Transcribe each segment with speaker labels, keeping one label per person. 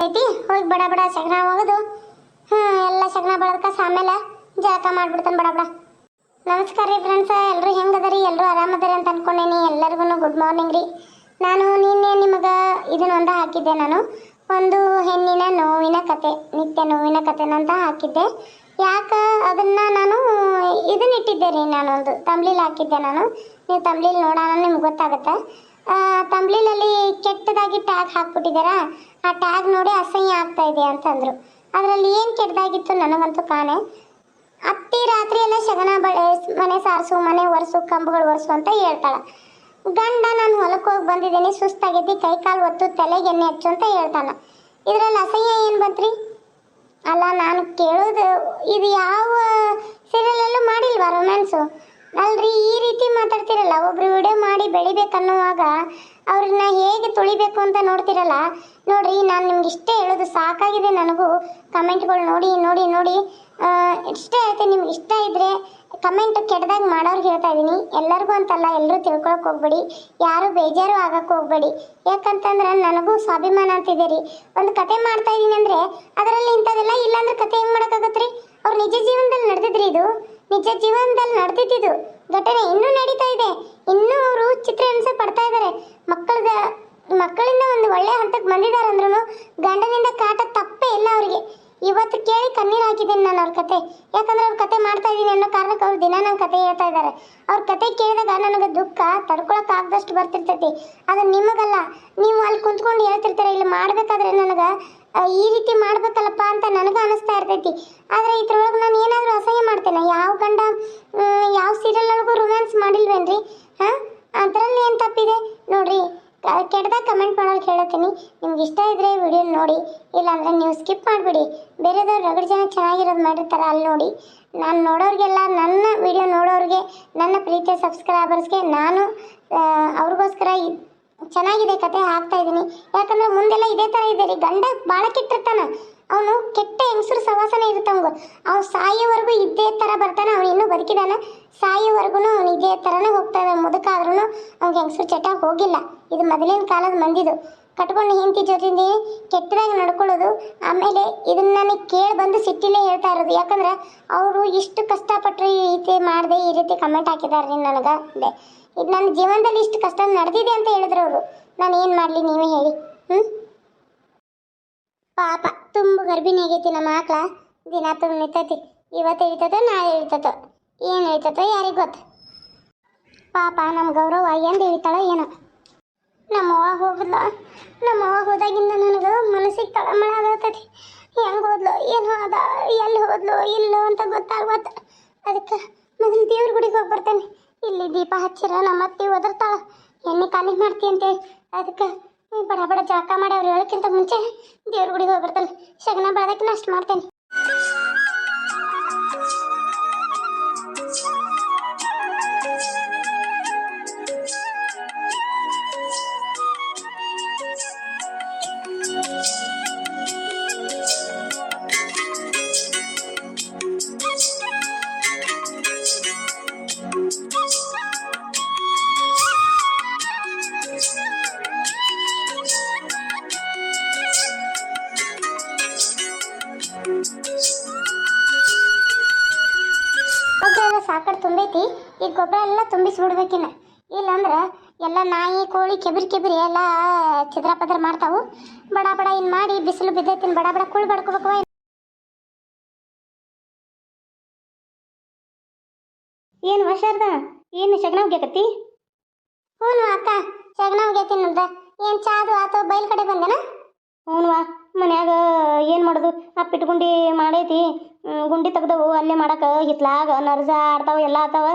Speaker 1: ಐತಿ ಹೋಗಿ ಬಡ ಬಡ ಶಗನ ಹೋಗೋದು. ಎಲ್ಲ ಶಗನ ಬಳದಕ್ಕ ಆಮೇಲೆ ಜಳಕ ಮಾಡ್ಬಿಡ್ತಾನೆ ಬಡ ಬಡ. ನಮಸ್ಕಾರ ರೀ ಫ್ರೆಂಡ್ಸ, ಎಲ್ಲರೂ ಹೆಂಗದರಿ? ಎಲ್ಲರೂ ಆರಾಮದಾರಿ ಅಂತ ಅನ್ಕೊಂಡೇನಿ. ಎಲ್ಲರಿಗೂ ಗುಡ್ ಮಾರ್ನಿಂಗ್ ರೀ. ನಾನು ನಿನ್ನೆ ನಿಮಗೆ ಇದನ್ನೊಂದು ಹಾಕಿದ್ದೆ. ನಾನು ಒಂದು ಹೆಣ್ಣಿನ ನೋವಿನ ಕತೆ, ನಿತ್ಯ ನೋವಿನ ಕತೆನಂತ ಹಾಕಿದ್ದೆ. ಯಾಕೆ ಅದನ್ನು ನಾನು ಇದನ್ನಿಟ್ಟಿದ್ದೆ ರೀ, ನಾನೊಂದು ತಂಬ್ಲಿಲ್ ಹಾಕಿದ್ದೆ. ನೀವು ತಂಬ್ಲಿಲ್ ನೋಡೋಣ, ನಿಮ್ಗೆ ಗೊತ್ತಾಗುತ್ತೆ. ತಂಬ್ಲಿಲಲ್ಲಿ ಕೆಟ್ಟದಾಗಿ ಟ್ಯಾಗ್ ಹಾಕ್ಬಿಟ್ಟಿದ್ದಾರ. ಆ ಟ್ಯಾಗ್ ನೋಡಿ ಅಸಹ್ಯ ಆಗ್ತಾ ಇದೆ ಅಂತಂದರು. ಅದರಲ್ಲಿ ಏನು ಕೆಟ್ಟದಾಗಿತ್ತು ನನಗಂತೂ ಕಾಣೆ. ಅತ್ತಿ ರಾತ್ರಿ ಎಲ್ಲ ಶಗನ ಮನೆ ಸಾರಿಸು, ಮನೆ ಒರೆಸು, ಕಂಬಗಳು ಒರೆಸು ಅಂತ ಹೇಳ್ತಾಳೆ. ಗಂಡ ನಾನು ಹೊಲಕ್ಕೆ ಹೋಗಿ ಬಂದಿದ್ದೀನಿ, ಸುಸ್ತಾಗೈತಿ, ಕೈ ಕಾಲು ಒತ್ತು, ತಲೆಗೆ ಎಣ್ಣೆ ಹಚ್ಚು ಅಂತ ಹೇಳ್ತಾನೆ. ಇದರಲ್ಲಿ ಅಸಹ್ಯ ಏನು ಬಂತ್ರಿ? ಅಲ್ಲ, ನಾನು ಕೇಳೋದು, ಇದು ಯಾವ ಸೀರಿಯಲಲ್ಲೂ ಮಾಡಿಲ್ವಾ ರೊಮ್ಯಾನ್ಸು? ಅಲ್ರಿ, ಈ ರೀತಿ ಮಾತಾಡ್ತಿರಲ್ಲ. ಒಬ್ರು ವಿಡಿಯೋ ಮಾಡಿ ಬೆಳಿಬೇಕನ್ನುವಾಗ ಅವ್ರನ್ನ ಹೇಗೆ ತುಳಿಬೇಕು ಅಂತ ನೋಡ್ತಿರಲ್ಲ. ನೋಡ್ರಿ, ನಾನು ನಿಮ್ಗೆ ಇಷ್ಟೇ ಹೇಳೋದು, ಸಾಕಾಗಿದೆ ನನಗೂ ಕಮೆಂಟ್ಗಳು ನೋಡಿ ನೋಡಿ ನೋಡಿ. ಇಷ್ಟೇ ಹೇಳ್ತೀನಿ, ನಿಮ್ಗೆ ಇಷ್ಟ ಇದ್ದರೆ ಕಮೆಂಟ್ ಕೆಟ್ಟದಾಗಿ ಮಾಡೋರ್ಗೆ ಹೇಳ್ತಾ ಇದ್ದೀನಿ. ಎಲ್ಲರಿಗೂ ಅಂತಲ್ಲ, ಎಲ್ಲರೂ ತಿಳ್ಕೊಳಕ್ಕೆ ಹೋಗ್ಬೇಡಿ, ಯಾರು ಬೇಜಾರು ಆಗಕ್ಕೆ ಹೋಗ್ಬೇಡಿ. ಯಾಕಂತಂದ್ರೆ ನನಗೂ ಸ್ವಾಭಿಮಾನ ಅಂತಿದೆ ರೀ. ಒಂದು ಕತೆ ಮಾಡ್ತಾ ಇದ್ದೀನಿ ಅಂದರೆ ಅದರಲ್ಲಿ ಇಂಥದೆಲ್ಲ ಇಲ್ಲಾಂದ್ರೆ ಕತೆ ಹೆಂಗೆ ಮಾಡೋಕ್ಕಾಗತ್ತೆ ರೀ? ಅವ್ರು ನಿಜ ಜೀವನದಲ್ಲಿ ನಡೆದಿದ್ರಿ, ಇದು ನಿಜ ಜೀವನದಲ್ಲಿ ನಡೆದಿದ್ದು ಘಟನೆ ಇನ್ನೂ ನಡೀತಾ ಇದೆ. ಇನ್ನೂ ಅವರು ಚಿತ್ರಹಿಂಸೆ ಪಡ್ತಾ ಇದ್ದಾರೆ. ಮಕ್ಕಳಿಂದ ಒಂದು ಒಳ್ಳೆ ಹಂತಕ್ಕೆ ಬಂದಿದ್ದಾರೆ ಅಂದ್ರೂ ಗಂಡನಿಂದ ಕಾಟ ತಪ್ಪೇ ಇಲ್ಲ ಅವರಿಗೆ. ಇವತ್ತು ಕೇಳಿ ಕಣ್ಣೀರು ಹಾಕಿದ್ದೀನಿ ನಾನು ಅವ್ರ ಕತೆ. ಯಾಕಂದ್ರೆ ಅವ್ರ ಕತೆ ಮಾಡ್ತಾ ಇದ್ದೀನಿ ಅನ್ನೋ ಕಾರಣಕ್ಕೆ ಅವ್ರು ದಿನ ನನ್ನ ಕತೆ ಹೇಳ್ತಾ ಇದ್ದಾರೆ. ಅವ್ರ ಕತೆ ಕೇಳಿದಾಗ ನನಗೆ ದುಃಖ ತಡ್ಕೊಳಕ್ಕಾಗದಷ್ಟು ಬರ್ತಿರ್ತೈತಿ. ಅದು ನಿಮಗಲ್ಲ, ನೀವು ಅಲ್ಲಿ ಕುಂತ್ಕೊಂಡು ಹೇಳ್ತಿರ್ತೀರ, ಇಲ್ಲಿ ಮಾಡಬೇಕಾದ್ರೆ ನನಗೆ ಈ ರೀತಿ ಮಾಡ್ಬೇಕಲ್ಲಪ್ಪ ಅಂತ ನನಗೆ ಅನಿಸ್ತಾ ಇರ್ತೈತಿ. ಆದರೆ ಇದ್ರೊಳಗೆ ನಾನು ಏನಾದರೂ ಅಸಹ್ಯ ಮಾಡ್ತೇನೆ? ಯಾವ ಗಂಡ ಯಾವ ಸೀರಿಯಲ್ಗಳಿಗೂ ರೊಮ್ಯಾನ್ಸ್ ಮಾಡಿಲ್ವೇನ್ರಿ? ಅದರಲ್ಲಿ ಏನು ತಪ್ಪಿದೆ ನೋಡ್ರಿ? ಕೆಟ್ಟದಾಗ ಕಮೆಂಟ್ ಮಾಡೋಕೆ ಹೇಳ್ತೀನಿ. ನಿಮ್ಗೆ ಇಷ್ಟ ಇದ್ದರೆ ವಿಡಿಯೋ ನೋಡಿ, ಇಲ್ಲಾಂದರೆ ನೀವು ಸ್ಕಿಪ್ ಮಾಡಿಬಿಡಿ. ಬೇರೆದವ್ರು ರಗಡ್ ಜನ ಚೆನ್ನಾಗಿರೋದು ಮಾಡಿರ್ತಾರೆ, ಅಲ್ಲಿ ನೋಡಿ. ನಾನು ನೋಡೋರಿಗೆಲ್ಲ, ನನ್ನ ವಿಡಿಯೋ ನೋಡೋರಿಗೆ, ನನ್ನ ಪ್ರೀತಿಯ ಸಬ್ಸ್ಕ್ರೈಬರ್ಸ್ಗೆ ನಾನು ಅವ್ರಿಗೋಸ್ಕರ ಚೆನ್ನಾಗಿದೆ ಕತೆ ಹಾಕ್ತಾ ಇದ್ದೀನಿ. ಯಾಕಂದರೆ ಮುಂದೆಲ್ಲ ಇದೇ ಥರ ಇದೆ ರೀ. ಗಂಡ ಭಾಳ ಕೆಟ್ಟಿರ್ತಾನೆ, ಅವನು ಕೆಟ್ಟ ಹೆಂಗಸರು ಸವಾಸನೆ ಇರುತ್ತೆ ಅವ್ನು. ಅವ್ನು ಸಾಯೋವರೆಗೂ ಇದೇ ಥರ ಬರ್ತಾನೆ. ಅವನು ಇನ್ನೂ ಬದುಕಿದಾನೆ, ಸಾಯೋವರೆಗೂ ಅವನು ಇದೇ ಥರನೇ ಹೋಗ್ತಾ ಇದ್ದಾನೆ. ಮುದುಕಾದ್ರೂ ಅವ್ನಿಗೆ ಹೆಂಗಸರು ಚಟ ಹೋಗಿಲ್ಲ. ಇದು ಮೊದಲಿನ ಕಾಲದ ಮಂದಿದು. ಕಟ್ಕೊಂಡು ಹೆಂಡತಿ ಜೊತೆಯಿಂದ ಕೆಟ್ಟದಾಗಿ ನಡ್ಕೊಳ್ಳೋದು. ಆಮೇಲೆ ಇದನ್ನ ನನಗೆ ಕೇಳಿ ಬಂದು ಸಿಟ್ಟಿಲೇ ಹೇಳ್ತಾ ಇರೋದು. ಯಾಕಂದ್ರೆ ಅವರು ಇಷ್ಟು ಕಷ್ಟಪಟ್ಟರು ಈ ರೀತಿ ಮಾಡಿದೆ, ಈ ರೀತಿ ಕಮೆಂಟ್ ಹಾಕಿದ್ದಾರೆ ರೀ ನನಗೆ. ಇದು ನನ್ನ ಜೀವನದಲ್ಲಿ ಇಷ್ಟು ಕಷ್ಟ ನಡೆದಿದೆ ಅಂತ ಹೇಳಿದ್ರು ಅವರು. ನಾನು ಏನು ಮಾಡಲಿ ನೀವೇ ಹೇಳಿ? ಪಾಪ ತುಂಬ ಗರ್ಭಿಣಿ ಆಗೈತಿ ನಮ್ಮ ಆಕಳ. ದಿನ ತುಂಬ ನಿಂತೈತಿ. ಇವತ್ತು ಇಳಿತತೋ ನಾಳೆ ಇಳಿತತೋ, ಏನು ಇಳಿತತೋ ಯಾರಿಗೆ ಗೊತ್ತು. ಪಾಪ ನಮ್ಮ ಗೌರವ ಎಂದು ಇಳಿತಾಳೋ ಏನೋ. ನಮ್ಮವ್ವ ಹೋಗಲ್ಲ. ನಮ್ಮವ್ವ ಹೋದಾಗಿಂದ ನನಗೆ ಮನಸ್ಸಿಗೆ ತಳಮಳ ಆಗತ್ತೈತಿ. ಹೆಂಗೆ ಹೋದ್ಲು, ಏನು ಅದ, ಎಲ್ಲಿ ಹೋದ್ಲು ಇಲ್ಲೋ ಅಂತ ಗೊತ್ತಾಗ್ಬತ್ತ. ಅದಕ್ಕೆ ಮೊದಲು ದೇವ್ರ ಗುಡಿಗೆ ಹೋಗಿ ಬರ್ತೇನೆ. ಇಲ್ಲಿ ದೀಪ ಹಚ್ಚಿರ ನಮ್ಮ ಅತ್ತಿ ಒದರ್ತಾಳ, ಎಣ್ಣೆ ಖಾಲಿ ಮಾಡ್ತಿ ಅಂತೇಳಿ. ಅದಕ್ಕೆ ಬಡ ಬಡ ಜಳಕ ಮಾಡಿ ಅವ್ರು ಹೇಳೋಕ್ಕಿಂತ ಮುಂಚೆ ದೇವ್ರ ಗುಡಿಗೆ ಹೋಗಿ ಬರ್ತೇನೆ. ಶಗನ ಬೆಳೆದಕ್ಕೆ ಅಷ್ಟು ಮಾಡ್ತೇನೆ. ಸಾಕಡೆ ತುಂಬೈತಿ. ಈ ಗೊಬ್ಬರ ಎಲ್ಲ ತುಂಬಿಸ್ಬಿಡ್ಬೇಕಿನ್ನ, ಇಲ್ಲಾಂದ್ರೆ ಎಲ್ಲ ನಾಯಿ ಕೋಳಿ ಕೆಬಿರಿ ಎಲ್ಲ ಚಿದ್ರ ಮಾಡ್ತಾವು. ಬಡ ಬಡ ಇನ್ನು ಮಾಡಿ ಬಿಸಿಲು ಬಿದ್ದೈತಿನ ಬಡ ಬಡ ಕುಳ್ ಬಡ್ಕೋಬೇಕವ. ಏನು ವರ್ಷದ ಏನು ಶಗನ ಹೋಗ್ಯಾಕತ್ತಿ? ಹ್ಞೂ ಅಕ್ಕ, ಶಗನ ಹೋಗ್ಯಾತಿ ನಮ್ದ. ಏನು ಚಾದು ಆತು, ಬೈಲ್ ಕಡೆ ಬಂದೇನ? ಹ್ಞೂವಾ, ಮನ್ಯಾಗ ಏನು ಮಾಡೋದು, ಅಪ್ಪಿಟ್ಟು ಗುಂಡಿ ಮಾಡೈತಿ. ಗುಂಡಿ ತೆಗ್ದವು, ಅಲ್ಲೇ ಮಾಡಕ್ಕೆ ಹಿತ್ಲಾಗ ನರ್ಜ ಆಡ್ತಾವ, ಎಲ್ಲ ಆತಾವ.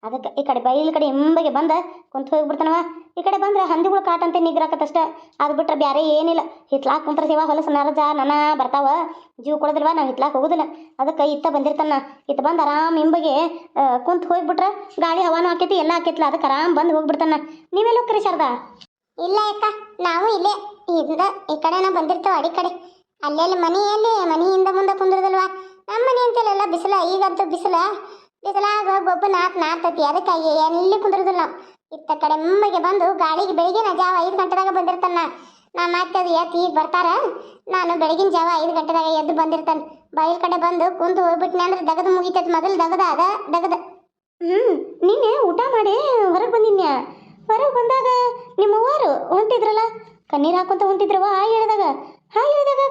Speaker 1: ಅದಕ್ಕೆ ಈ ಕಡೆ ಬೈಲ್ ಕಡೆ ಹಿಂಬಗೆ ಬಂದ ಕುಂತು ಹೋಗಿಬಿಡ್ತಾನವ. ಈ ಕಡೆ ಬಂದ್ರೆ ಹಂದಿಗಳು ಕಾಟಂತೆ ನಿಗ್ರಾಕತ್ತಷ್ಟ. ಅದು ಬಿಟ್ರೆ ಬೇರೆ ಏನಿಲ್ಲ. ಹಿತ್ಲಾಗ ಕುಂತ್ರ ಸೇವಾ ಹೊಲಸು ನರಜ ನನ ಬರ್ತಾವ. ಜೀವ ಕೊಡೋದಿಲ್ವ, ನಾವು ಹಿತ್ಲಾಗ ಹೋಗೋದಿಲ್ಲ. ಅದಕ್ಕೆ ಇತ್ತ ಬಂದಿರ್ತಾನ. ಇತ್ತ ಬಂದು ಆರಾಮ್ ಹಿಂಬಗೆ ಕುಂತು ಹೋಗ್ಬಿಟ್ರೆ ಗಾಳಿ ಹವಾನು ಹಾಕೈತಿ, ಎಲ್ಲ ಹಾಕೈತಿಲ್ಲ. ಅದಕ್ಕೆ ಆರಾಮ್ ಬಂದು ಹೋಗ್ಬಿಡ್ತಾನ. ನೀವೆಲ್ಲ ಹೋಗ್ರಿ ಶಾರದಾ? ಇಲ್ಲ ಅಕ್ಕ, ನಾವು ಇಲ್ಲೇ ಈ ಕಡೆನ ಬಂದಿರ್ತೇವೆ, ಅಡಿ ಕಡೆ. ಅಲ್ಲೆಲ್ಲಿ ಮನೆಯಿಂದ ಮುಂದೆ ಕುಂದ್ರದಲ್ವಾ. ನಮ್ಮ ಮನೆ ಅಂತೆಲ್ಲ ಬಿಸಿಲ. ಈಗಂತೂ ಬಿಸಿಲಾಗ ಗೊಬ್ಬ ನಾರ್ತತಿ. ಅದಕ್ಕಾಗಿ ಎಲ್ಲಿ ಕುಂದ್ರದಿಲ್ಲ ನಾವು. ಇತ್ತ ಕಡೆ ಮುಂಬಗೆ ಬಂದು ಗಾಳಿಗೆ ಬೆಳಿಗ್ಗೆ ಜಾವ 5 ಗಂಟೆದಾಗ ಬಂದಿರ್ತಾನ. ನಮ್ಮ ಅತ್ತೆ ಅದು ಎತ್ತಿ ಈಗ ಬರ್ತಾರ. ನಾನು ಬೆಳಗಿನ ಜಾವ 5 ಗಂಟೆದಾಗ ಎದ್ದು ಬಂದಿರ್ತಾನೆ. ಬಯಲ್ ಕಡೆ ಬಂದು ಕುಂತು ಹೋಗ್ಬಿಟ್ನೆ ಅಂದ್ರೆ ದಗದ ಮುಗಿತೈತಿ. ಮೊದಲು ದಗದ ಅದ ದಗದ. ನಿನ್ನೆ ಊಟ ಮಾಡಿ ಹೊರಗೆ ಬಂದಿನ್ಯ. ಹೊರಗೆ ಬಂದಾಗ ನಿಮ್ಮವ್ವಾರು ಹೊಂಟಿದ್ರಲ್ಲ, ಕಣ್ಣೀರು ಹಾಕೊಂತ ಹೊಂಟಿದ್ರವ. ಹಾಯ್ ಹೇಳಿದಾಗ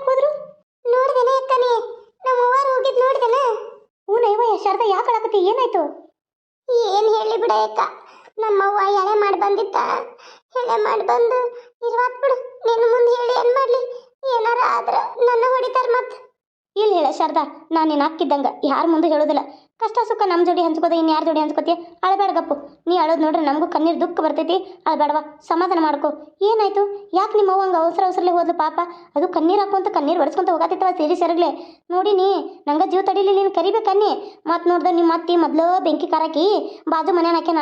Speaker 1: ಹೋದ್ರು. ನೋಡಿದೇನೆ ಅಕ್ಕನಿ, ನಮ್ಮವ್ವಾರು ಹೋಗಿದ್ ನೋಡಿದೇನೆ. ಹ್ಞೂ ಶಾರದಾ, ಯಾಕೆ ಅಳಕತ್ತಿ? ಏನಾಯ್ತು? ಏನು ಹೇಳಿ ಬಿಡ ಅಕ್ಕ, ನಮ್ಮವ್ವ ಎಳೆ ಮಾಡಿ ಬಂದಿತ್ತ. ಎಳೆ ಮಾಡಿ ಬಂದು ಇರ್ವಾತ್ ಬಿಡು. ನಿನ್ನ ಮುಂದೆ ಹೇಳಿ ಏನು ಮಾಡಲಿ? ಏನಾರ ಆದ್ರೆ ನನ್ನ ಹೊಡಿತಾರ ಮತ್ತೆ. ಇಲ್ಲಿ ಹೇಳ ಶಾರದಾ, ನಾನು ನೀನು ಹಾಕಿದ್ದಂಗೆ ಯಾರ ಮುಂದೆ ಹೇಳೋದಿಲ್ಲ. ಕಷ್ಟ ಸುಖ ನಮ್ಮ ಜೋಡಿ ಹಂಚ್ಕೋದ, ಇನ್ನು ಯಾರ ಜೋಡಿ ಹಂಚ್ಕೋತಿ? ಅಳಬೇಡ ಗಪ್ಪು. ನೀ ಅಳೋದು ನೋಡ್ರಿ ನಮಗೂ ಕಣ್ಣೀರು ದುಃಖ ಬರ್ತೈತಿ. ಅಳಬೇಡವಾ, ಸಮಾಧಾನ ಮಾಡ್ಕೊ. ಏನಾಯ್ತು? ಯಾಕೆ ನಿಮ್ಮ ಅವ್ವಂಗೆ ಅವಸರಲ್ಲೇ ಹೋದ್ಲು ಪಾಪ? ಅದು ಕಣ್ಣೀರು ಹಾಕೊಂತ ಕಣ್ಣೀರು ಒರೆಸ್ಕೊಂತ ಹೋಗತ್ತಿತ್ತವ ಸೇರಿ ಸೆರಗ್ಲೆ. ನೋಡಿನಿ, ನಂಗೆ ಜೀವ ತಡಿಲಿ, ನೀನು ಕರಿಬೇಕನ್ನಿ. ಮತ್ತು ನೋಡ್ದೆ ನಿಮ್ಮ ಅತ್ತಿ ಮೊದಲು ಬೆಂಕಿ ಕಾರಾಕಿ ಬಾಜು ಮನೆ ಹಾಕಿ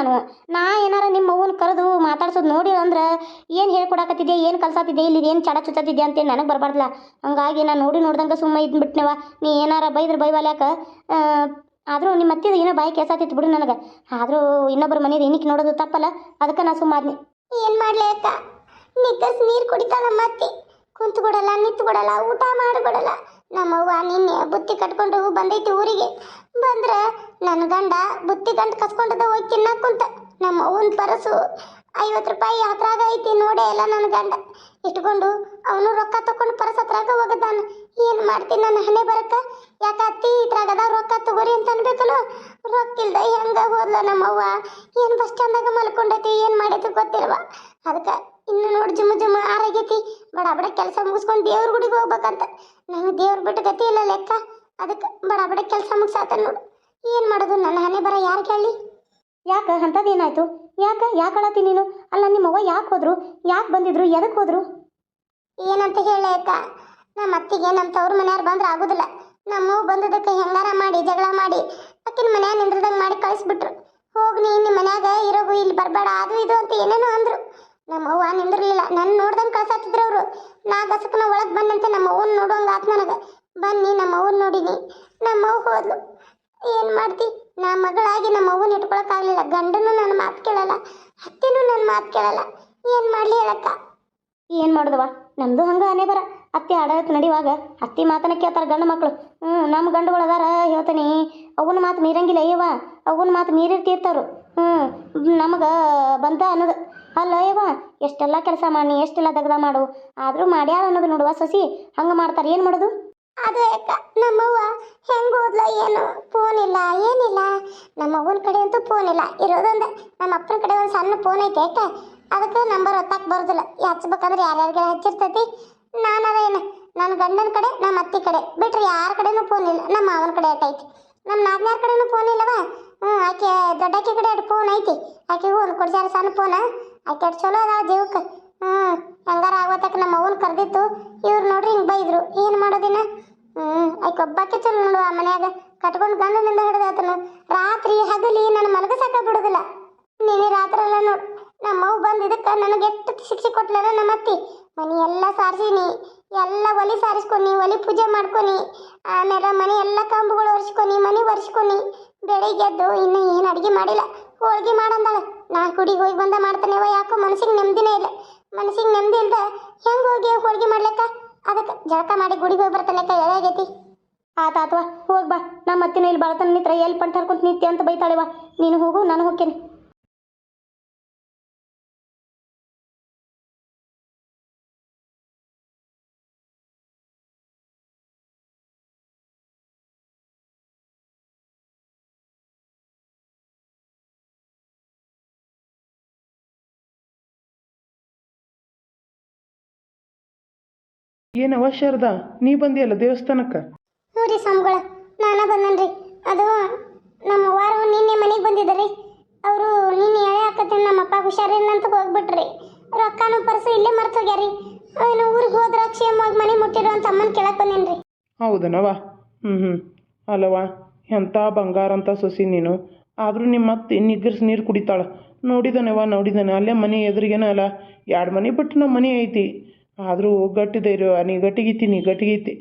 Speaker 1: ನಾ ಏನಾರ ನಿಮ್ಮ ಅವ್ವನ ಕರೆದು ಮಾತಾಡ್ಸೋದು ನೋಡಿ ಅಂದ್ರೆ ಏನು ಹೇಳ್ಕೊಡಕತ್ತಿದ್ದೆ, ಏನು ಕಲ್ಸಾತಿದ್ದೆ, ಇಲ್ಲಿ ಏನು ಚಡ ಚುಚ್ಚತ್ತಿದ್ದೆ ಅಂತೇಳಿ ನನಗೆ ಬರಬಾರ್ದಲ್ಲ. ಹಂಗಾಗಿ ನಾನು ನೋಡ್ದಂಗೆ ಸುಮ್ಮ ಇದ್ಬಿಟ್ನೆವ. ನೀ ಏನಾರ ಬೈದ್ರೆ ಬೈವಾಲ್ಯಾಕ. ಆದರೂ ನಿಮ್ಮ ಅತ್ತಿದ ಏನೋ ಬಾಯಿ ಕೆಸಾತಿತ್ತು ಬಿಡು ನನಗೆ. ಆದರೂ ಇನ್ನೊಬ್ಬರ ಮನೇದು ಇನ್ನಿಕ್ಕೆ ನೋಡೋದು ತಪ್ಪಲ್ಲ, ಅದಕ್ಕೆ ನಾ ಸುಮ್ಮಾದ್ನಿ. ಏನು ಮಾಡಲಿ ಅಕ್ಕ, ನಿಕ್ಕಸ್ ನೀರು ಕುಡಿತಾಳ ಮತ್ತೆ. ಕುಂತು ಕೊಡಲ್ಲ, ನಿಂತು ಕೊಡಲ್ಲ, ಊಟ ಮಾಡಿಕೊಡಲ್ಲ. ನಮ್ಮವ್ವ ನಿನ್ನೆ ಬುತ್ತಿ ಕಟ್ಕೊಂಡು ಬಂದೈತಿ ಊರಿಗೆ. ಬಂದ್ರೆ ನನ್ನ ಗಂಡ ಬುತ್ತಿ ಗಂಟು ಕಸ್ಕೊಂಡದ ಹೋಗಿ ತಿನ್ನಕ್ಕೆ ಕುಂತ. ನಮ್ಮ ಅವ್ವನ ಪರಸು 50 ರೂಪಾಯಿ ಹತ್ರಾಗ ಐತಿ. ನೋಡೇ ಇಲ್ಲ ನನ್ನ ಗಂಡ ಇಟ್ಕೊಂಡು ಅವನು ರೊಕ್ಕ ತಕೊಂಡು ಪರಸ್ ಹತ್ರಾಗ ಹೋಗದಾನ. ಏನು ಮಾಡ್ತೀನಿ ನನ್ನ ಹಣೆ ಬರಕ್ಕ? ಯಾಕೆ ಅತ್ತಿ ಇದ್ರಾಗದ ರೊಕ್ಕ ತಗೋರಿ ಅಂತ ಅನ್ಬೇಕಲ್ಲ. ರೊಕ್ಕ ಇಲ್ದ ಹೆಂಗ ಹೋದ್ಲ ನಮ್ಮವ್ವ? ಏನು ಬಸ್ ಸ್ಟ್ಯಾಂಡಾಗ ಮಲ್ಕೊಂಡೈತಿ, ಏನು ಮಾಡೈತಿ ಗೊತ್ತಿಲ್ವ. ಅದಕ್ಕೆ ಇನ್ನು ನೋಡಿ ಜುಮ್ಮ ಆರಾಗೈತಿ. ಬಡ ಕೆಲಸ ಮುಗಿಸ್ಕೊಂಡು ದೇವ್ರ ಗುಡಿಗೆ ಹೋಗ್ಬೇಕಂತ. ನನಗೆ ದೇವ್ರ ಬಿಟ್ಟು ಗತಿ ಇಲ್ಲ ಲೆಕ್ಕ. ಅದಕ್ಕೆ ಬಡ ಕೆಲಸ ಮುಗಿಸಾತ ನೋಡು. ಏನು ಮಾಡೋದು? ನನ್ನ ಹಣೆ ಬರ ಯಾರು ಕೇಳಿ? ಯಾಕೆ ಅಂಥದ್ದೇನಾಯ್ತು? ಯಾಕೆ ಅಳತಿ ನೀನು? ಅಲ್ಲ, ನಿಮ್ಮವ್ವ ಯಾಕೆ ಹೋದ್ರು? ಯಾಕೆ ಬಂದಿದ್ರು? ಎದಕ್ಕೆ ಹೋದ್ರು? ಏನಂತ ಹೇಳಿ ಅಕ್ಕ, ನಮ್ಮ ಅತ್ತಿಗೆ ನಮ್ಮ ತವ್ರ ಮನೆಯವ್ರು ಬಂದ್ರೆ ಆಗೋದಿಲ್ಲ. ನಮ್ಮವ್ವ ಬಂದದಕ್ಕೆ ಹೆಂಗಾರ ಮಾಡಿ ಜಗಳ ಮಾಡಿ ಅಕ್ಕಿನ ಮನ್ಯಾಗ ನಿಂದ್ರದಂಗೆ ಮಾಡಿ ಕಳಿಸ್ಬಿಟ್ರು. ಹೋಗಿ ನಿಮ್ಮ ಮನ್ಯಾಗ ಇರೋಗು, ಇಲ್ಲಿ ಬರಬೇಡ, ಅದು ಇದು ಅಂತ ಏನೇನೋ ಅಂದರು. ನಮ್ಮವ್ವ ನಿಂದಿರ್ಲಿಲ್ಲ. ನನ್ನ ನೋಡ್ದಂಗೆ ಕಳ್ಸಾತಿದ್ರು ಅವರು. ನಾ ಗಸಕನ ಒಳಗೆ ಬಂದಂತೆ ನಮ್ಮವ್ವನ ನೋಡುವಂಗೆ ಆತು ನನಗೆ. ಬನ್ನಿ ನಮ್ಮವ್ವನ ನೋಡಿನಿ. ನಮ್ಮವ್ವ ಹೋದ್ಲು. ಏನು ಮಾಡ್ತಿ? ನಾ ಮಗಳಾಗಿ ನಮ್ಮವ್ವನ ಇಟ್ಕೊಳಕ್ಕಾಗಲಿಲ್ಲ. ಗಂಡನೂ ನನ್ನ ಮಾತು ಕೇಳಲ್ಲ, ಅತ್ತೆನೂ ನನ್ನ ಮಾತು ಕೇಳಲ್ಲ. ಏನು ಮಾಡಲಿ ಹೇಳಕ್ಕ? ಏನು ಮಾಡೋದವ? ನಮ್ಮದು ಹಂಗೆ ಅನೇ ಬರ. ಅತ್ತೆ ಆಡೋಕೆ ನಡಿವಾಗ ಅತ್ತಿ ಮಾತನ್ನ ಕೇಳ್ತಾರೆ ಗಂಡು ಮಕ್ಕಳು. ನಮ್ಮ ಗಂಡುಗಳು ಅದಾರ ಹೇಳ್ತಾನೆ, ಅವನ ಮಾತು ಮೀರಂಗಿಲ್ಲ ಅಯ್ಯವ. ಅವನ ಮಾತು ಮೀರಿರ್ತಿರ್ತಾರು. ನಮಗೆ ಬಂದ ಅನ್ನೋದು ಅಲ್ಲ ಅಯ್ಯವ. ಎಷ್ಟೆಲ್ಲ ಕೆಲಸ ಮಾಡಿ, ಎಷ್ಟೆಲ್ಲ ದಗದ ಮಾಡು, ಆದರೂ ಮಾಡ್ಯಾರ ಅನ್ನೋದು ನೋಡುವ ಸೊಸಿ. ಹಂಗೆ ಮಾಡ್ತಾರೆ, ಏನು ಮಾಡೋದು? ಅದು ಯಾಕ ನಮ್ಮವ್ವ ಹೆಂಗೆ ಹೋದ್ಲ ಏನು? ಫೋನ್ ಇಲ್ಲ, ಏನಿಲ್ಲ. ನಮ್ಮವ್ವನ ಕಡೆ ಅಂತೂ ಫೋನ್ ಇಲ್ಲ. ಇರೋದೊಂದು ನಮ್ಮ ಅಪ್ಪನ ಕಡೆ ಒಂದು ಸಣ್ಣ ಫೋನ್ ಐತೆ ಯಾಕೆ, ಅದಕ್ಕೆ ನಂಬರ್ ಒತ್ತಕ್ಕೆ ಬರೋದಿಲ್ಲ. ಹಚ್ಬೇಕಂದ್ರೆ ಯಾರ್ಯಾರಿಗೆ ಹಚ್ಚಿರ್ತೈತಿ. ನಾನದ ಏನು ನನ್ನ ಗಂಡನ ಕಡೆ, ನಮ್ಮ ಅತ್ತಿ ಕಡೆ ಬಿಟ್ರೆ ಯಾರ ಕಡೆನೂ ಫೋನ್ ಇಲ್ಲ. ನಮ್ಮ ಮಾವನ ಕಡೆ ಐತಿ. ನಮ್ಮ ನಾದ್ನ್ಯಾರ ಕಡೆನೂ ಫೋನ್ ಇಲ್ಲವ. ಆಕೆ ದೊಡ್ಡಾಕಿ ಕಡೆ ಫೋನ್ ಐತಿ. ಆಕೆಗೂ ಒಂದು ಕೊಡ್ಸ್ಯಾರ ಸಣ್ಣ ಫೋನ. ಆಕೆ ಚಲೋ ಅದಾವ ಜೀವಕ್ಕೆ. ಹೆಂಗಾರ ಆಗೋತಕ್ಕೆ ನಮ್ಮ ಅವ್ವನ ಕರೆದಿತ್ತು. ಇವ್ರು ನೋಡ್ರಿ ಹಿಂಗೆ ಬೈದ್ರು. ಏನು ಮಾಡೋದಿನ? ಆಕೆ ಒಬ್ಬಾಕೆ ಚಲೋ ನೋಡು. ಆ ಮನ್ಯಾಗ ಕಟ್ಕೊಂಡು ಗಂಡನಿಂದ ಹಿಡಿದಾತನು. ರಾತ್ರಿ ಹಗಲಿ ನನ್ನ ಮಲಗ ಸಾಕ ಬಿಡೋದಿಲ್ಲ. ನೀನು ರಾತ್ರಿ ಎಲ್ಲ ನೋಡು. ನಮ್ಮವ್ವ ಬಂದು ಇದಕ್ಕೆ ನನಗೆ ಎಷ್ಟು ಶಿಕ್ಷೆ ಕೊಟ್ಲಲ್ಲ ನಮ್ಮ ಅತ್ತಿ. ಮನೆ ಎಲ್ಲ ಸಾರಿಸೀನಿ, ಎಲ್ಲ ಒಲಿ ಸಾರಿಸ್ಕೊನಿ, ಒಲಿ ಪೂಜೆ ಮಾಡ್ಕೊನಿ. ಆಮೇಲೆ ಮನೆ ಎಲ್ಲ ಕಂಬುಗಳು ಒರೆಸ್ಕೊನಿ, ಮನೆ ಒರೆಸ್ಕೊನಿ. ಬೆಳಿಗ್ಗೆ ಎದ್ದು ಇನ್ನೂ ಏನು ಅಡುಗೆ ಮಾಡಿಲ್ಲ. ಹೋಳ್ಗೆ ಮಾಡಂದಾಳೆ. ನಾ ಗುಡಿಗೆ ಹೋಗಿ ಬಂದ ಮಾಡ್ತಾನೆವ. ಯಾಕೋ ಮನಸ್ಸಿಗೆ ನೆಮ್ಮದಿನೇ ಇಲ್ಲ. ಮನಸ್ಸಿಗೆ ನೆಮ್ಮದಿ ಇಲ್ದ ಹೆಂಗೆ ಹೋಗಿ ಹೋಳ್ಗೆ ಮಾಡ್ಲಿಕ್ಕ? ಅದಕ್ಕೆ ಜಳಕ ಮಾಡಿ ಗುಡಿಗೆ ಹೋಗಿ ಬರ್ತಾನೆಕ್ಕ. ಎಳಾಗೈತಿ ಆತಾತ್ವಾ, ಹೋಗಿ ಬಾ. ನಮ್ಮ ಅತ್ತಿನ ಇಲ್ಲಿ ಬಾಳ್ತಾನೆ ನಿತ್ರ ಎಲ್ಲಿ ಪಂಟ ಹರ್ಕೊಂತ ನಿತ್ಯ ಅಂತ ಬೈತಾಳೆವ. ನೀನು ಹೋಗು, ನಾನು ಹೋಗ್ತೇನೆ.
Speaker 2: ಏನವ ಶಾರದಾ, ನೀ ಬಂದಿಯಲ್ಲ ದೇವಸ್ಥಾನಕ್ಕೆ?
Speaker 1: ಹ್ಞೂ ರೀ ಸ್ವಾಮಿಗಳ, ನಾನೇ ಬಂದನ್ರಿ. ಅದು ನಮ್ಮ ವಾರ ನಿನ್ನೆ ಮನೆಗೆ ಬಂದಿದ್ದರಿ. ಅವರು ನಿನ್ನೆ ಎಳೆ ಹಾಕತ್ತೀನಿ ನಮ್ಮ ಅಪ್ಪ ಹುಷಾರಿಲ್ಲ ಅಂತ ಹೋಗ್ಬಿಟ್ರಿ. ರೊಕ್ಕನೂ ಪರ್ಸು ಇಲ್ಲೇ ಮರ್ತು ಹೋಗ್ಯಾರಿ. ಅವನು ಊರಿಗೆ ಹೋದ್ರ ಕ್ಷೇಮವಾಗಿ ಮನೆ ಮುಟ್ಟಿರೋ ಅಂತ ಅಮ್ಮನ ಕೇಳಕ್ಕೆ ಬಂದೇನ್ರಿ.
Speaker 2: ಹೌದನವ? ಅಲ್ಲವ, ಎಂಥ ಬಂಗಾರ ಅಂತ ಸೊಸಿ ನೀನು. ಆದರೂ ನಿಮ್ಮ ಮತ್ತೆ ನಿಗ್ಗರ್ಸಿ ನೀರು ಕುಡಿತಾಳೆ. ನೋಡಿದಾನೆ ಅಲ್ಲೇ ಮನೆ ಎದುರಿಗೇನ ಅಲ್ಲ, 2 ಮನೆ ಬಿಟ್ಟು ನಮ್ಮ ಮನೆ ಐತಿ. ಆದರೂ ಗಟ್ಟಿದೆ ಇರೋ, ನೀ ಗಟ್ಟಿಗೈತಿ.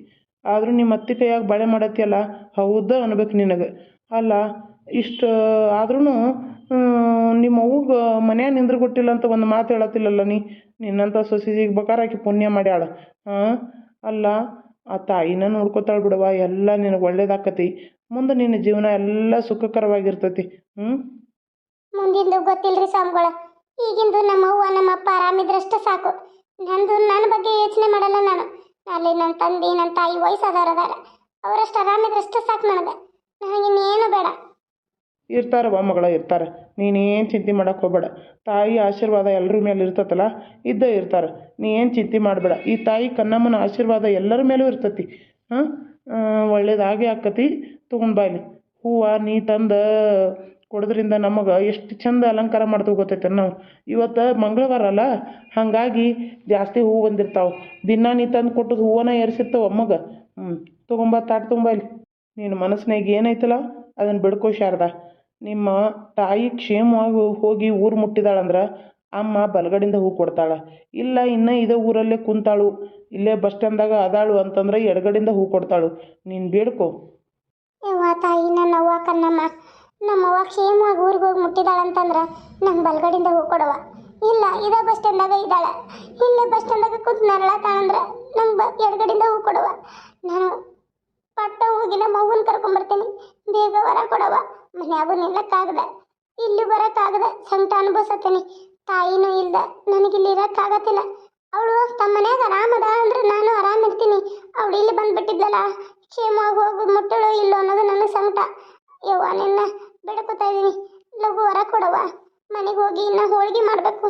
Speaker 2: ಆದರೂ ನಿಮ್ಮ ಅತ್ತೆ ಕೈಯಾಗ ಬಾಳೆ ಮಾಡತ್ತಿಯಲ್ಲ, ಹೌದಾ ಅನ್ಬೇಕು ನಿನಗೆ. ಅಲ್ಲ, ಇಷ್ಟು ಆದ್ರೂ ನಿಮ್ಮ ಅವ್ಗೆ ಮನ್ಯಾಗ ನಿಂದ್ರ ಕೊಟ್ಟಿಲ್ಲ ಅಂತ ಒಂದು ಮಾತು ಹೇಳತ್ತಿಲ್ಲಲ್ಲ ನಿನ್ನಂಥ ಸೊಸಿ ಸಿಗ್ಬೇಕಾರೆ ಆಕೆ ಪುಣ್ಯ ಮಾಡ್ಯಾಳ ಹಾಂ ಅಲ್ಲ ಆ ತಾಯಿನ ನೋಡ್ಕೊತಾಳೆ ಬಿಡವ ಎಲ್ಲ ನಿನಗೆ ಒಳ್ಳೇದಾಕತಿ ಮುಂದೆ ನಿನ್ನ ಜೀವನ ಎಲ್ಲ ಸುಖಕರವಾಗಿರ್ತೈತಿ
Speaker 1: ಮುಂದಿಂದು ಗೊತ್ತಿಲ್ರಿ ಸ್ವಾಮಿಗಳ ಈಗಿಂದು ನಮ್ಮ ಅವ್ವ ನಮ್ಮ ಅಪ್ಪ ಆರಾಮಿದ್ರಷ್ಟು ಸಾಕು ನನ್ನ ಬಗ್ಗೆ ಯೋಚನೆ ಮಾಡಲ್ಲ ನಾನು ಅಲ್ಲಿ ನನ್ನ ತಂದೆ ನನ್ನ ತಾಯಿ ವಯಸ್ಸಾದವ್ರು ಅದಾರ ಅವರಷ್ಟು ಆರಾಮಿದ್ರಷ್ಟು ಸಾಕು ನನಗೆ ನನಗಿನ್ನೇನು ಬೇಡ
Speaker 2: ಇರ್ತಾರವ್ವ ಮಗಳ ಇರ್ತಾರೆ ನೀನೇನು ಚಿಂತೆ ಮಾಡಕ್ಕೆ ಹೋಗ್ಬೇಡ ತಾಯಿ ಆಶೀರ್ವಾದ ಎಲ್ಲರ ಮೇಲೆ ಇರ್ತತಲ್ಲ ಇದ್ದೇ ಇರ್ತಾರೆ ನೀ ಏನು ಚಿಂತೆ ಮಾಡಬೇಡ ಈ ತಾಯಿ ಕನ್ನಮ್ಮನ ಆಶೀರ್ವಾದ ಎಲ್ಲರ ಮೇಲೂ ಇರ್ತತಿ ಹಾಂ ಒಳ್ಳೇದಾಗೆ ಆಕತಿ ತೊಗೊಂಡು ಬಾಯ್ಲಿ ಹೂವು ನೀ ತಂದು ಕೊಡೋದ್ರಿಂದ ನಮಗೆ ಎಷ್ಟು ಚಂದ ಅಲಂಕಾರ ಮಾಡ್ತೀವಿ ಗೊತ್ತೈತೆ ನಾವು ಇವತ್ತು ಮಂಗಳವಾರ ಅಲ್ಲ ಹಾಗಾಗಿ ಜಾಸ್ತಿ ಹೂವು ಬಂದಿರ್ತಾವೆ ದಿನ ನೀ ತಂದು ಕೊಟ್ಟದ್ದು ಹೂವನ್ನ ಏರ್ಸಿರ್ತಾವೆ ಅಮ್ಮಗೆ ತೊಗೊಂಬ ತಾಟ್ ತುಂಬಾಯ್ಲಿ ನೀನು ಮನಸ್ಸಿನಾಗ ಏನೈತಲ್ಲ ಅದನ್ನು ಬಿಡ್ಕೋ ಶಾರದಾ ನಿಮ್ಮ ತಾಯಿ ಕ್ಷೇಮವಾಗಿ ಹೋಗಿ ಊರು ಮುಟ್ಟಿದಾಳಂದ್ರೆ ಅಮ್ಮ ಬಲಗಡಿಂದ ಹೂ ಕೊಡ್ತಾಳೆ ಇಲ್ಲ ಇನ್ನು ಇದೇ ಊರಲ್ಲೇ ಕುಂತಾಳು ಇಲ್ಲೇ ಬಸ್ ಸ್ಟ್ಯಾಂಡ್ದಾಗ ಅದಾಳು ಅಂತಂದ್ರೆ ಎಡಗಡಿಂದ ಹೂ ಕೊಡ್ತಾಳು ನೀನು ಬೇಡ್ಕೋ
Speaker 1: ಯವ್ವ ತಾಯಿ ನನ್ನ ಅವ್ವ ಕನ್ನಮ್ಮ ನಮ್ಮವ್ವ ಕ್ಷೇಮವಾಗಿ ಊರಿಗೆ ಹೋಗಿ ಮುಟ್ಟಿದಾಳಂತಂದ್ರೆ ನಂಗೆ ಬಲಗಡಿಂದ ಹೂ ಕೊಡವ ಇಲ್ಲ ಇದೇ ಬಸ್ ಸ್ಟ್ಯಾಂಡಾಗ ಇದ್ದಾಳೆ ಇಲ್ಲೇ ಬಸ್ ಸ್ಟ್ಯಾಂಡಾಗ ಕುಂತು ನರಳತಾಳಂದ್ರೆ ನಂಗೆ ಎಡಗಡಿಂದ ಹೂ ಕೊಡವ ನಾನು ಪಟ್ಟ ಹೋಗಿ ನಮ್ಮ ಅವ್ವನ ಕರ್ಕೊಂಬರ್ತೀನಿ ಬೇಗ ವರ ಕೊಡವ ಮನ್ಯಾಗೂ ನಿಲ್ಲಕ್ಕಾಗದ ಇಲ್ಲಿ ಬರೋಕ್ಕಾಗದ ಸಂಕಟ ಅನುಭವಿಸತ್ತೀನಿ ತಾಯಿನೂ ಇಲ್ದ ನನಗಿಲ್ಲಿ ಇರೋಕ್ಕಾಗತ್ತಿಲ್ಲ ಅವಳು ತಮ್ಮ ಮನ್ಯಾಗ ಆರಾಮದ ಅಂದ್ರೆ ನಾನು ಆರಾಮಿರ್ತೀನಿ ಅವಳು ಇಲ್ಲಿ ಬಂದುಬಿಟ್ಟಿದ್ಲಲ್ಲ ಕ್ಷೇಮವಾಗಿ ಹೋಗಿ ಮುಟ್ಟಳು ಇಲ್ಲೋ ಅನ್ನೋದು ನನ್ನ ಸಂಕಟ ಯವ್ವ ನಿನ್ನ ಬೇಡ್ಕೊತಾ ಇದ್ದೀನಿ ಲಘು ವರ ಕೊಡವ ಮನೆಗೆ ಹೋಗಿ ಇನ್ನು ಹೋಳಿಗೆ ಮಾಡಬೇಕು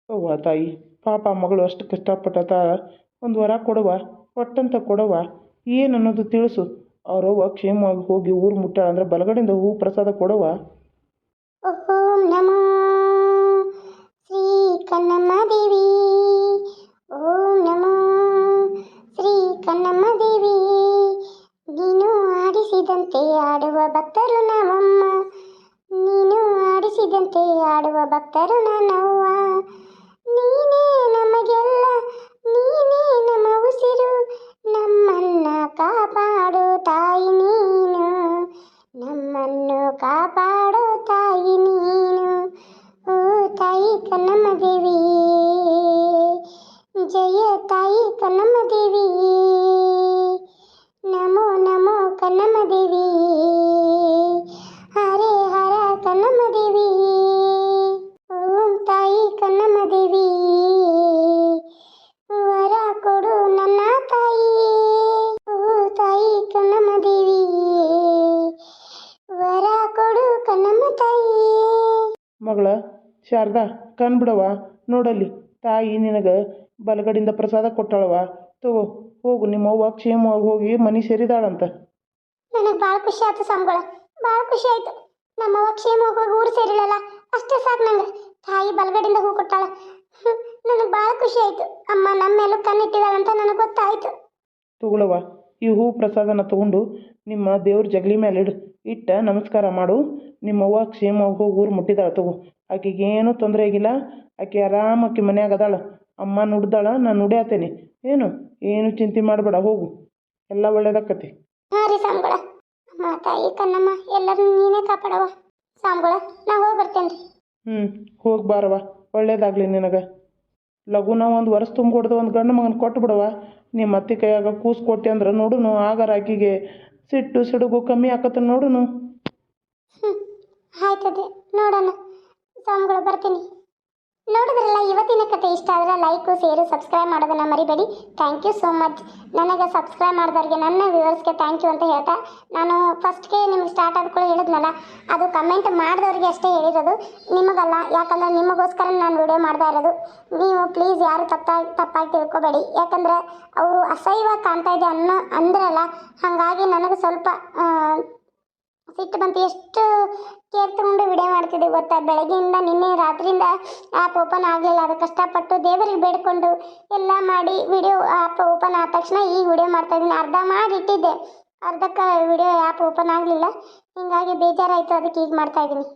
Speaker 2: ಅವ್ವ ತಾಯಿ ಪಾಪ ಮಗಳು ಅಷ್ಟು ಕಷ್ಟಪಟ್ಟತ ಒಂದು ವರ ಕೊಡುವ ಒಟ್ಟಂತ ಕೊಡುವ ಏನು ಅನ್ನೋದು ತಿಳಿಸು ಅವರವ್ವ ಕ್ಷೇಮವಾಗಿ ಹೋಗಿ ಊರು ಮುಟ್ಟಾಳ ಅಂದ್ರೆ ಬಲಗಡೆಯಿಂದ ಹೂ ಪ್ರಸಾದ ಕೊಡುವ
Speaker 1: ಓಂ ನಮೋ ಶ್ರೀ ಕನ್ನಮ್ಮ ದೇವಿ ಓಂ ನಮೋ ಶ್ರೀ ಕನ್ನಮ್ಮ ದೇವಿ ನೀನು ಆಡಿಸಿದಂತೆ ಆಡುವ ಭಕ್ತರು ನಾವಮ್ಮ ನೀನು ಆಡಿಸಿದಂತೆ ಆಡುವ ಭಕ್ತರು ನಾನವ್ವ ನೀನೇ ನಮಗೆಲ್ಲ ನೀನೇ ನಮ್ಮ ಉಸಿರು ನಮ್ಮನ್ನ ಕಾಪಾಡು ತಾಯಿ ನೀನು ನಮ್ಮನ್ನು ಕಾಪಾಡು ತಾಯಿ ನೀನು ಓ ತಾಯಿ ಕನ್ನಮ್ಮ ದೇವಿ ಜಯ ತಾಯಿ ಕನ್ನಮ್ಮ ದೇವಿ ನಮೋ ನಮೋ ಕನ್ನಮ್ಮ ದೇವಿ ಹರೇ ಹರ ಕನ್ನಮ್ಮ ದೇವಿ ಓಂ ತಾಯಿ ಕನ್ನಮ್ಮ ದೇವಿ ವರ ಕೊಡು ನನ್ನ ತಾಯಿ ಓ ತಾಯಿ ಕನ್ನಮ್ಮ ದೇವಿ ವರ ಕೊಡು ಕನ್ನಮ್ಮ ತಾಯಿ
Speaker 2: ಮಗಳ ಶಾರದಾ ಕಣ್ಬಿಡವ ನೋಡಲ್ಲಿ ತಾಯಿ ನಿನಗೆ ಬಲಗಡಿಂದ ಪ್ರಸಾದ ಕೊಟ್ಟಾಳವ ತಗೋ ಹೋಗು ನಿಮ್ಮವ್ವ ಕ್ಷೇಮವಾಗಿ ಹೋಗಿ ಮನೆ ಸೇರಿದಾಳಂತ
Speaker 1: ನನಗೆ ಭಾಳ ಖುಷಿ ಆಯ್ತು ಸ್ವಾಮಿಗಳ ಭಾಳ ಖುಷಿ ಆಯ್ತು ನಮ್ಮವ್ವ ಕ್ಷೇಮವಾಗಿ ಹೋಗಿ ಊರು ಸೇರಿಲ್ಲಲ್ಲ ಅಷ್ಟೇ ಸಾಕು ನಂಗೆ ತಾಯಿ ಬಲಗಡಿಂದ ಹೂ ಕೊಟ್ಟಾಳ ನನಗೆ ಭಾಳ ಖುಷಿ ಆಯ್ತು ಅಮ್ಮ ನಮ್ಮ ಮೇಲೂ ಕಣ್ಣಿಟ್ಟಿದಾಳಂತ ನನಗೆ ಗೊತ್ತಾಯ್ತು
Speaker 2: ತಗೊಳವ ಈ ಹೂ ಪ್ರಸಾದನ ತಗೊಂಡು ನಿಮ್ಮ ದೇವ್ರ ಜಗಲಿ ಮೇಲೆ ಇಟ್ಟು ನಮಸ್ಕಾರ ಮಾಡು ನಿಮ್ಮವ್ವ ಕ್ಷೇಮವಾಗಿ ಹೋಗಿ ಊರು ಮುಟ್ಟಿದಾಳ ತಗೋ ಆಕೆಗೆ ಏನೂ ತೊಂದರೆ ಆಗಿಲ್ಲ ಆಕೆ ಆರಾಮಾಕಿ ಮನ್ಯಾಗ ಅದಾಳ ಅಮ್ಮ ನುಡ್ದಾಳ ನಾನು ನುಡಿಯಾತೇನೆ ಏನು ಚಿಂತೆ ಮಾಡಬೇಡ ಹೋಗು ಎಲ್ಲ ಒಳ್ಳೇದಾಕತಿ
Speaker 1: ಹಾಂ ರೀ ಸ್ವಾಮಿಗಳ ಅಮ್ಮ ತಾಯಿ ಕನ್ನಮ್ಮ ಎಲ್ಲರನ್ನೂ ನೀನೇ ಕಾಪಾಡವ ಸ್ವಾಮಿಗಳ ನಾ ಹೋಗಿ ಬರ್ತೇನೆ ರೀ
Speaker 2: ಹೋಗಿ ಬಾರವ ಒಳ್ಳೇದಾಗಲಿ ನಿನಗೆ ಲಘುನ ಒಂದು ವರ್ಷ ತುಂಬಿಕೊಡ್ದು ಒಂದು ಗಂಡು ಮಗನ ಕೊಟ್ಟು ಬಿಡವ ನಿಮ್ಮ ಅತ್ತೆ ಕೈಯಾಗ ಕೂಸು ಕೊಟ್ಟೆ ಅಂದ್ರೆ ನೋಡುನು ಆಗಾರ ಆಕಿಗೆ ಸಿಟ್ಟು ಸಿಡುಗು ಕಮ್ಮಿ ಆಕತ್ತ ನೋಡುನು
Speaker 1: ಆಯ್ತದೆ ನೋಡೋಣ ಸ್ವಾಮಿಗಳು ಬರ್ತೀನಿ ನೋಡಿದ್ರಲ್ಲ ಇವತ್ತಿನ ಕತೆ ಇಷ್ಟ ಆದರೆ ಲೈಕು ಶೇರು ಸಬ್ಸ್ಕ್ರೈಬ್ ಮಾಡೋದನ್ನು ಮರಿಬೇಡಿ ಥ್ಯಾಂಕ್ ಯು ಸೋ ಮಚ್ ನನಗೆ ಸಬ್ಸ್ಕ್ರೈಬ್ ಮಾಡಿದವ್ರಿಗೆ ನನ್ನ ವ್ಯೂವರ್ಸ್ಗೆ ಥ್ಯಾಂಕ್ ಯು ಅಂತ ಹೇಳ್ತಾ ನಾನು ಫಸ್ಟ್ಗೆ ನಿಮ್ಗೆ ಸ್ಟಾರ್ಟ್ ಆದ್ಕೊಳ್ಳಿ ಹೇಳಿದ್ನಲ್ಲ ಅದು ಕಮೆಂಟ್ ಮಾಡಿದವ್ರಿಗೆ ಅಷ್ಟೇ ಹೇಳಿರೋದು ನಿಮಗಲ್ಲ ಯಾಕಂದರೆ ನಿಮಗೋಸ್ಕರ ನಾನು ವಿಡಿಯೋ ಮಾಡ್ತಾ ಇರೋದು ನೀವು ಪ್ಲೀಸ್ ಯಾರು ತಪ್ಪಾಗಿ ತಿಳ್ಕೊಬೇಡಿ ಯಾಕಂದರೆ ಅವರು ಅಸಹ್ಯವಾಗಿ ಕಾಣ್ತಾ ಇದೆ ಅಂದ್ರಲ್ಲ ಹಾಗಾಗಿ ನನಗೆ ಸ್ವಲ್ಪ ಸಿಟ್ಟು ಬಂತು ಎಷ್ಟು ಕೇರ್ ತಗೊಂಡು ವಿಡಿಯೋ ಮಾಡ್ತಿದ್ದೆ ಗೊತ್ತಾ ಬೆಳಗ್ಗೆಯಿಂದ ನಿನ್ನೆ ರಾತ್ರಿಯಿಂದ ಆ್ಯಪ್ ಓಪನ್ ಆಗಲಿಲ್ಲ ಅದು ಕಷ್ಟಪಟ್ಟು ದೇವರಿಗೆ ಬೇಡ್ಕೊಂಡು ಎಲ್ಲ ಮಾಡಿ ವಿಡಿಯೋ ಆ್ಯಪ್ ಓಪನ್ ಆದ ತಕ್ಷಣ ಈಗ ವಿಡಿಯೋ ಮಾಡ್ತಾಯಿದ್ದೀನಿ ಅರ್ಧ ಮಾಡಿಟ್ಟಿದ್ದೆ ಅರ್ಧಕ್ಕೆ ವಿಡಿಯೋ ಆ್ಯಪ್ ಓಪನ್ ಆಗಲಿಲ್ಲ ಹೀಗಾಗಿ ಬೇಜಾರಾಯಿತು ಅದಕ್ಕೆ ಈಗ ಮಾಡ್ತಾಯಿದ್ದೀನಿ